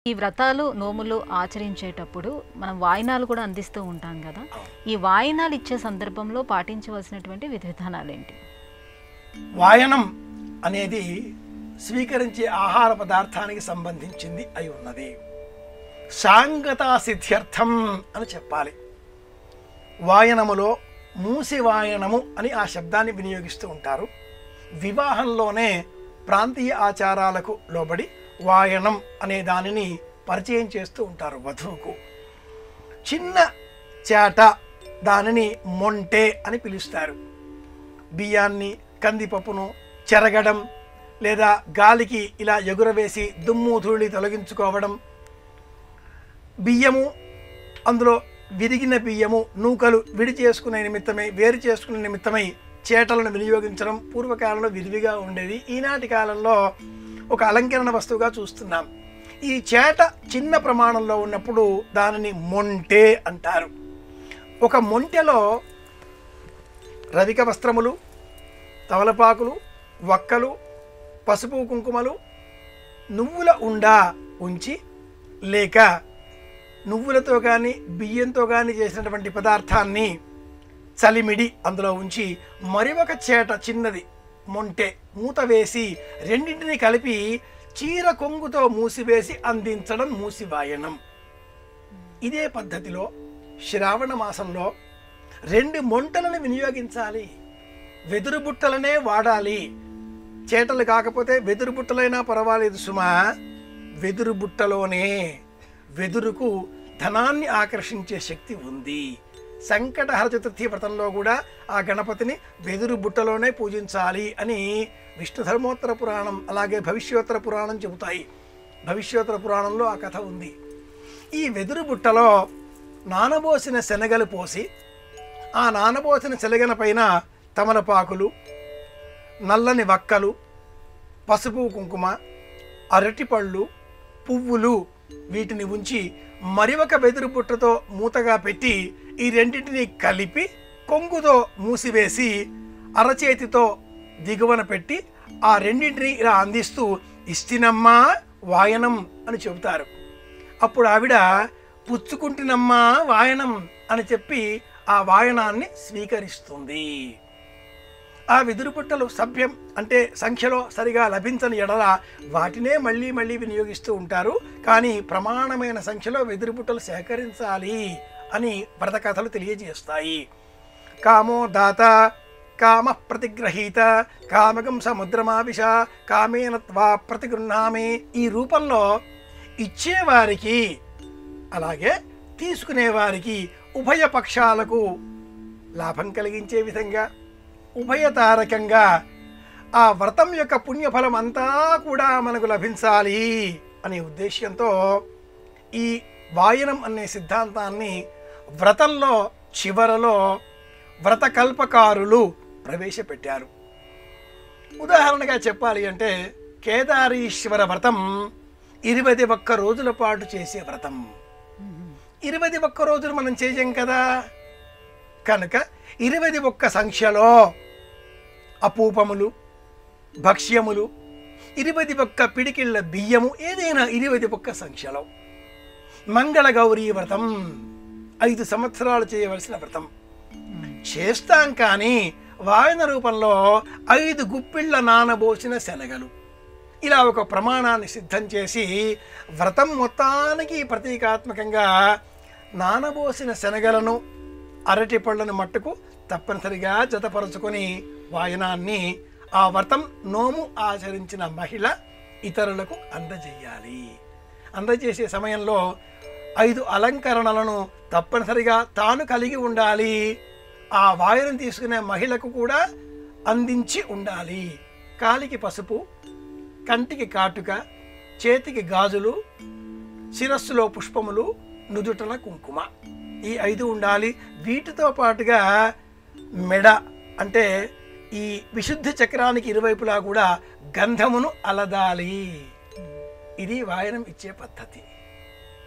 ఈ వ్రతాలు, నోములు ఆచరించేటప్పుడు మనం వాయినాలు కూడా అందిస్తూ ఉంటాం కదా! అవును. ఈ వాయినాలు ఇచ్చే సందర్భంలో పాటించవలసినటువంటి విధి విధానాలేంటి? వాయనం అనేది స్వీకరించే ఆహార పదార్థానికి సంబంధించింది అయి ఉన్నది. సాంగతా సిద్ధ్యర్థం అని చెప్పాలి. వాయనములో మూసి వాయనము అని ఆ శబ్దాన్ని వినియోగిస్తూ ఉంటారు. వివాహంలోనే ప్రాంతీయ ఆచారాలకు లోబడి వాయనం అనే దానిని పరిచయం చేస్తూ ఉంటారు వధువుకు. చిన్న చేట దానిని మొంటె అని పిలుస్తారు. బియ్యాన్ని, కందిపప్పును చెరగడం లేదా గాలికి ఇలా ఎగురవేసి దుమ్ము ధూళి తొలగించుకోవడం, బియ్యము అందులో విరిగిన బియ్యము నూకలు విడి చేసుకునే నిమిత్తమై, వేరు చేసుకునే నిమిత్తమై చేటలను వినియోగించడం పూర్వకాలంలో విరివిగా ఉండేది. ఈనాటి కాలంలో ఒక అలంకరణ వస్తువుగా చూస్తున్నాం. ఈ చేట చిన్న ప్రమాణంలో ఉన్నప్పుడు దానిని మొంటె అంటారు. ఒక మొంటెలో రవిక వస్త్రములు, తమలపాకులు, వక్కలు, పసుపు కుంకుమలు, నువ్వుల ఉండ ఉంచి లేక నువ్వులతో కానీ బియ్యంతో కానీ చేసినటువంటి పదార్థాన్ని చలిమిడి అందులో ఉంచి మరి ఒక చేట చిన్నది మొంటె మూత వేసి రెండింటిని కలిపి చీర కొంగుతో మూసివేసి అందించడం మూసివాయనం. ఇదే పద్ధతిలో శ్రావణ మాసంలో 2 మొంటలను వినియోగించాలి. వెదురు బుట్టలనే వాడాలి. చేటలు కాకపోతే వెదురు బుట్టలైనా పర్వాలేదు సుమా. వెదురు బుట్టలోనే వెదురుకు ధనాన్ని ఆకర్షించే శక్తి ఉంది. సంకటహర చతుర్థి వ్రతంలో కూడా ఆ గణపతిని వెదురు బుట్టలోనే పూజించాలి అని విష్ణు ధర్మోత్తర పురాణం అలాగే భవిష్యోత్తర పురాణం చెబుతాయి. భవిష్యోత్తర పురాణంలో ఆ కథ ఉంది. ఈ వెదురు బుట్టలో నానబోసిన శనగలు పోసి ఆ నానబోసిన శనగల పైన తమలపాకులు, నల్లని వక్కలు, పసుపు కుంకుమ, అరటిపళ్ళు, పువ్వులు వీటిని ఉంచి మరి ఒక వెదురు బుట్టతో మూతగా పెట్టి ఈ రెండింటిని కలిపి కొంగుతో మూసివేసి అరచేతితో దిగువన పెట్టి ఆ రెండింటిని ఇలా అందిస్తూ ఇస్తినమ్మా వాయనం అని చెబుతారు. అప్పుడు ఆవిడ పుచ్చుకుంటున్నమ్మా వాయనం అని చెప్పి ఆ వాయనాన్ని స్వీకరిస్తుంది. ఆ వెదురు బుట్టలు సభ్యం అంటే సంఖ్యలో సరిగా లభించని ఎడల వాటినే మళ్ళీ మళ్ళీ వినియోగిస్తూ ఉంటారు. కానీ ప్రమాణమైన సంఖ్యలో వెదురు బుట్టలు సేకరించాలి అని వ్రత కథలు తెలియజేస్తాయి. కామో దాత కామ ప్రతిగ్రహీత కామకం సముద్రమావిష కామేన త్వా ప్రతిగృహామి. ఈ రూపంలో ఇచ్చేవారికి అలాగే తీసుకునేవారికి ఉభయ పక్షాలకు లాభం కలిగించే విధంగా ఉభయతారకంగా ఆ వ్రతం యొక్క పుణ్యఫలం అంతా కూడా మనకు లభించాలి అనే ఉద్దేశ్యంతో ఈ వాయనం అనే సిద్ధాంతాన్ని వ్రతంలో చివరలో వ్రతకల్పకారులు ప్రవేశపెట్టారు. ఉదాహరణగా చెప్పాలి అంటే కేదారీశ్వర వ్రతం 21 రోజుల పాటు చేసే వ్రతం. 21 రోజులు మనం చేయం కదా, కనుక 21 సంఖ్యలో అపూపములు, భక్ష్యములు, 21 పిడికిళ్ళ బియ్యము ఏదైనా 21 సంఖ్యలో. మంగళగౌరీ వ్రతం 5 సంవత్సరాలు చేయవలసిన వ్రతం చేస్తాం. కానీ వాయన రూపంలో 5 గుప్పిళ్ళ నానబోసిన శనగలు ఇలా ఒక ప్రమాణాన్ని సిద్ధం చేసి వ్రతం మొత్తానికి ప్రతీకాత్మకంగా నానబోసిన శనగలను అరటి పళ్ళను మట్టుకు తప్పనిసరిగా జతపరుచుకొని వాయనాన్ని ఆ వ్రతం నోము ఆచరించిన మహిళ ఇతరులకు అందజేయాలి. అందజేసే సమయంలో 5 అలంకరణలను తప్పనిసరిగా తాను కలిగి ఉండాలి. ఆ వాయనం తీసుకునే మహిళకు కూడా అందించి ఉండాలి. కాలికి పసుపు, కంటికి కాటుక, చేతికి గాజులు, శిరస్సులో పుష్పములు, నుదుటన కుంకుమ ఈ 5 ఉండాలి. వీటితో పాటుగా మెడ అంటే ఈ విశుద్ధి చక్రానికి ఇరువైపులా కూడా గంధమును అలదాలి. ఇది వాయనం ఇచ్చే పద్ధతి.